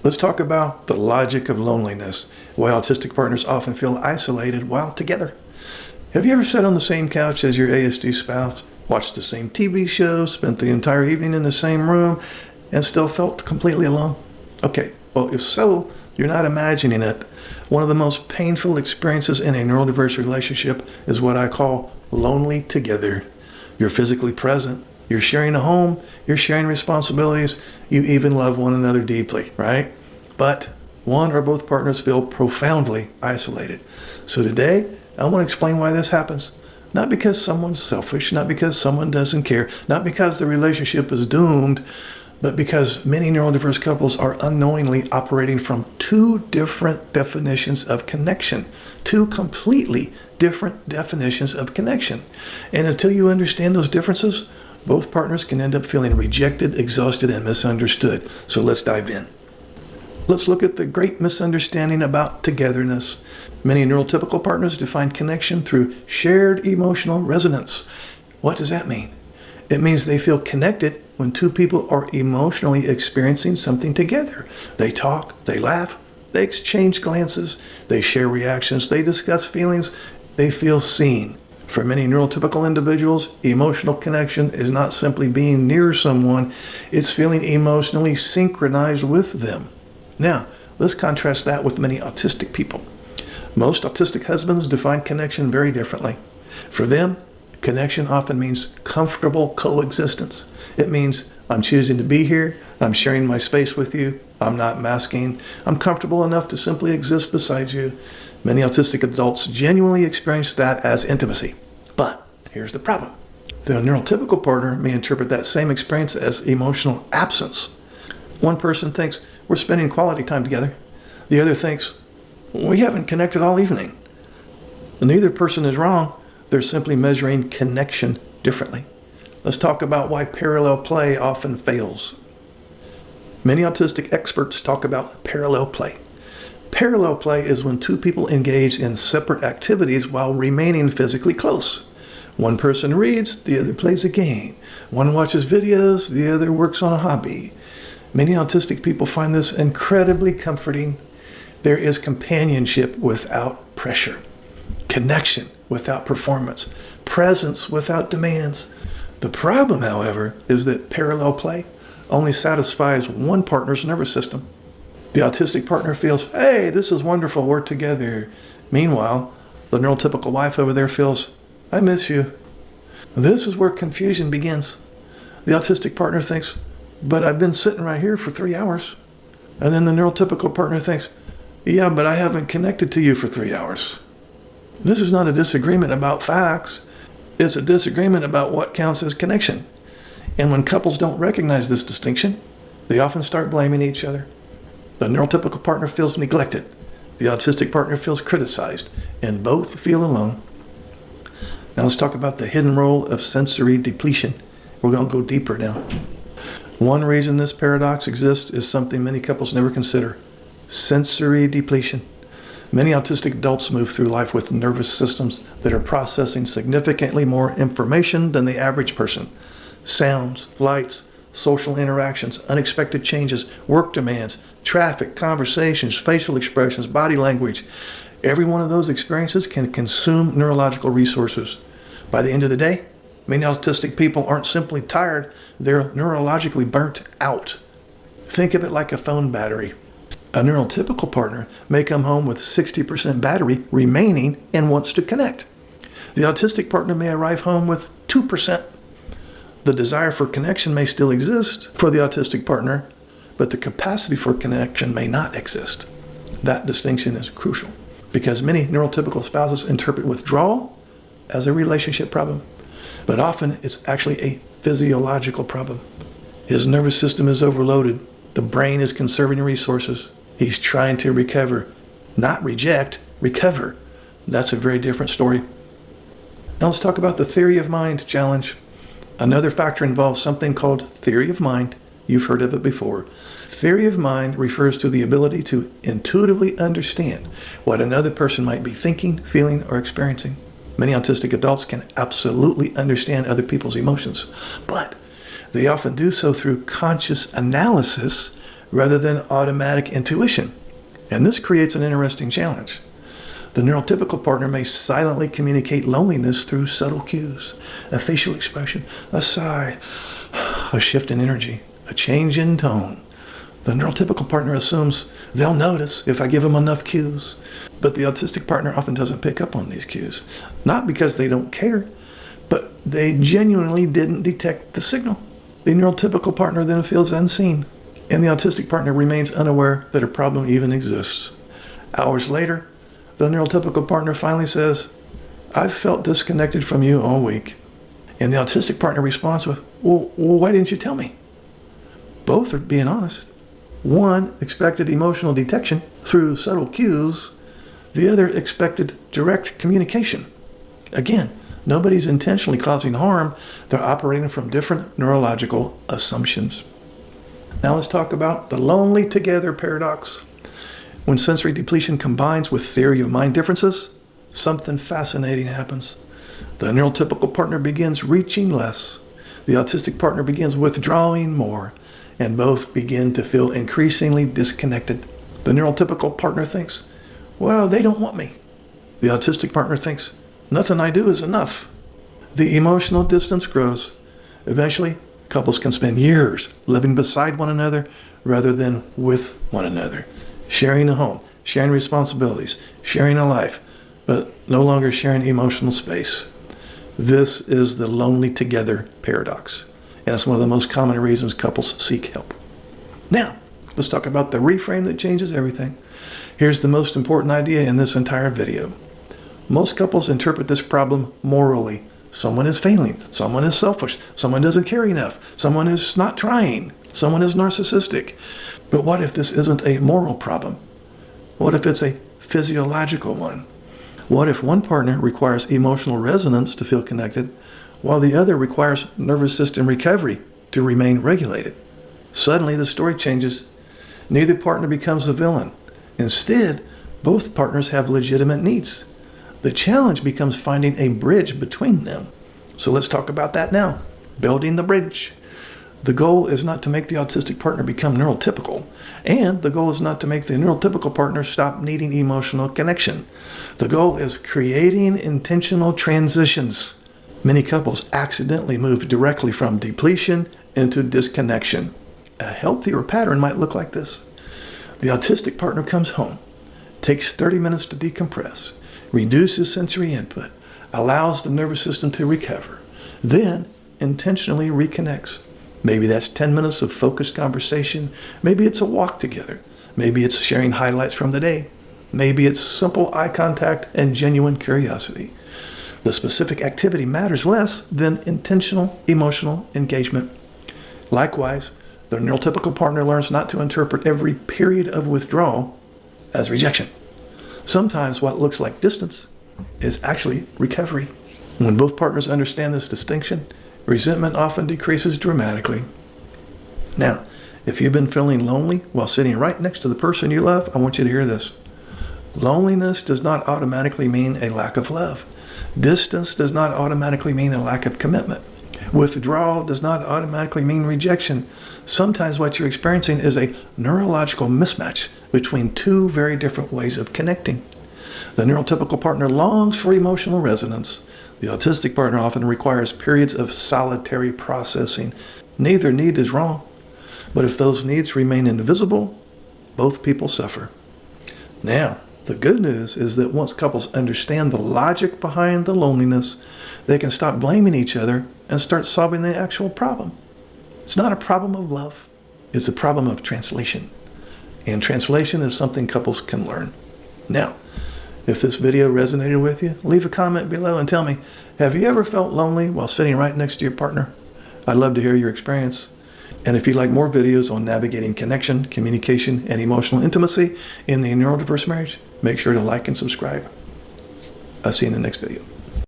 Let's talk about the logic of loneliness, why autistic partners often feel isolated while together. Have you ever sat on the same couch as your ASD spouse, watched the same TV show, spent the entire evening in the same room, and still felt completely alone? Okay, well, if so, you're not imagining it. One of the most painful experiences in a neurodiverse relationship is what I call lonely together. You're physically present. You're sharing a home, you're sharing responsibilities, you even love one another deeply, right? But one or both partners feel profoundly isolated. So today, I want to explain why this happens. Not because someone's selfish, not because someone doesn't care, not because the relationship is doomed, but because many neurodiverse couples are unknowingly operating from two different definitions of connection. Two completely different definitions of connection. And until you understand those differences, both partners can end up feeling rejected, exhausted, and misunderstood. So let's dive in. Let's look at the great misunderstanding about togetherness. Many neurotypical partners define connection through shared emotional resonance. What does that mean? It means they feel connected when two people are emotionally experiencing something together. They talk, they laugh, they exchange glances, they share reactions, they discuss feelings, they feel seen. For many neurotypical individuals, emotional connection is not simply being near someone, it's feeling emotionally synchronized with them. Now, let's contrast that with many autistic people. Most autistic husbands define connection very differently. For them, connection often means comfortable coexistence. It means I'm choosing to be here, I'm sharing my space with you, I'm not masking, I'm comfortable enough to simply exist beside you. Many autistic adults genuinely experience that as intimacy. But here's the problem. The neurotypical partner may interpret that same experience as emotional absence. One person thinks we're spending quality time together. The other thinks we haven't connected all evening. Neither person is wrong. They're simply measuring connection differently. Let's talk about why parallel play often fails. Many autistic experts talk about parallel play. Parallel play is when two people engage in separate activities while remaining physically close. One person reads, the other plays a game. One watches videos, the other works on a hobby. Many autistic people find this incredibly comforting. There is companionship without pressure, connection without performance, presence without demands. The problem, however, is that parallel play only satisfies one partner's nervous system. The autistic partner feels, hey, this is wonderful, we're together. Meanwhile, the neurotypical wife over there feels, I miss you. This is where confusion begins. The autistic partner thinks, but I've been sitting right here for 3 hours. And then the neurotypical partner thinks, yeah, but I haven't connected to you for 3 hours. This is not a disagreement about facts. It's a disagreement about what counts as connection. And when couples don't recognize this distinction, they often start blaming each other. The neurotypical partner feels neglected. The autistic partner feels criticized, and both feel alone. Now let's talk about the hidden role of sensory depletion. We're going to go deeper now. One reason this paradox exists is something many couples never consider: sensory depletion. Many autistic adults move through life with nervous systems that are processing significantly more information than the average person. Sounds, lights, social interactions, unexpected changes, work demands, traffic, conversations, facial expressions, body language. Every one of those experiences can consume neurological resources. By the end of the day, many autistic people aren't simply tired, they're neurologically burnt out. Think of it like a phone battery. A neurotypical partner may come home with 60% battery remaining and wants to connect. The autistic partner may arrive home with 2%. The desire for connection may still exist for the autistic partner, but the capacity for connection may not exist. That distinction is crucial because many neurotypical spouses interpret withdrawal as a relationship problem, but often it's actually a physiological problem. His nervous system is overloaded. The brain is conserving resources. He's trying to recover, not reject, recover. That's a very different story. Now let's talk about the theory of mind challenge. Another factor involves something called theory of mind. You've heard of it before. Theory of mind refers to the ability to intuitively understand what another person might be thinking, feeling, or experiencing. Many autistic adults can absolutely understand other people's emotions, but they often do so through conscious analysis rather than automatic intuition. And this creates an interesting challenge. The neurotypical partner may silently communicate loneliness through subtle cues, a facial expression, a sigh, a shift in energy, a change in tone. The neurotypical partner assumes they'll notice if I give them enough cues, but the autistic partner often doesn't pick up on these cues, not because they don't care, but they genuinely didn't detect the signal. The neurotypical partner then feels unseen, and the autistic partner remains unaware that a problem even exists. Hours later, the neurotypical partner finally says, I've felt disconnected from you all week. And the autistic partner responds with, well, why didn't you tell me? Both are being honest. One expected emotional detection through subtle cues. The other expected direct communication. Again, nobody's intentionally causing harm. They're operating from different neurological assumptions. Now let's talk about the lonely together paradox. When sensory depletion combines with theory of mind differences, something fascinating happens. The neurotypical partner begins reaching less. The autistic partner begins withdrawing more, and both begin to feel increasingly disconnected. The neurotypical partner thinks, well, they don't want me. The autistic partner thinks, nothing I do is enough. The emotional distance grows. Eventually, couples can spend years living beside one another rather than with one another, sharing a home, sharing responsibilities, sharing a life, but no longer sharing emotional space. This is the lonely together paradox, and it's one of the most common reasons couples seek help. Now, let's talk about the reframe that changes everything. Here's the most important idea in this entire video. Most couples interpret this problem morally. Someone is failing, someone is selfish, someone doesn't care enough, someone is not trying, someone is narcissistic. But what if this isn't a moral problem? What if it's a physiological one? What if one partner requires emotional resonance to feel connected, while the other requires nervous system recovery to remain regulated? Suddenly the story changes. Neither partner becomes a villain. Instead, both partners have legitimate needs. The challenge becomes finding a bridge between them. So let's talk about that now. Building the bridge. The goal is not to make the autistic partner become neurotypical, and the goal is not to make the neurotypical partner stop needing emotional connection. The goal is creating intentional transitions. Many couples accidentally move directly from depletion into disconnection. A healthier pattern might look like this. The autistic partner comes home, takes 30 minutes to decompress, reduces sensory input, allows the nervous system to recover, then intentionally reconnects. Maybe that's 10 minutes of focused conversation. Maybe it's a walk together. Maybe it's sharing highlights from the day. Maybe it's simple eye contact and genuine curiosity. The specific activity matters less than intentional emotional engagement. Likewise, the neurotypical partner learns not to interpret every period of withdrawal as rejection. Sometimes what looks like distance is actually recovery. When both partners understand this distinction, resentment often decreases dramatically. Now, if you've been feeling lonely while sitting right next to the person you love, I want you to hear this. Loneliness does not automatically mean a lack of love. Distance does not automatically mean a lack of commitment. Withdrawal does not automatically mean rejection. Sometimes what you're experiencing is a neurological mismatch between two very different ways of connecting. The neurotypical partner longs for emotional resonance. The autistic partner often requires periods of solitary processing. Neither need is wrong, but if those needs remain invisible, both people suffer. Now, the good news is that once couples understand the logic behind the loneliness, they can stop blaming each other and start solving the actual problem. It's not a problem of love. It's a problem of translation. And translation is something couples can learn. Now, if this video resonated with you, leave a comment below and tell me, have you ever felt lonely while sitting right next to your partner? I'd love to hear your experience. And if you'd like more videos on navigating connection, communication, and emotional intimacy in the neurodiverse marriage, make sure to like and subscribe. I'll see you in the next video.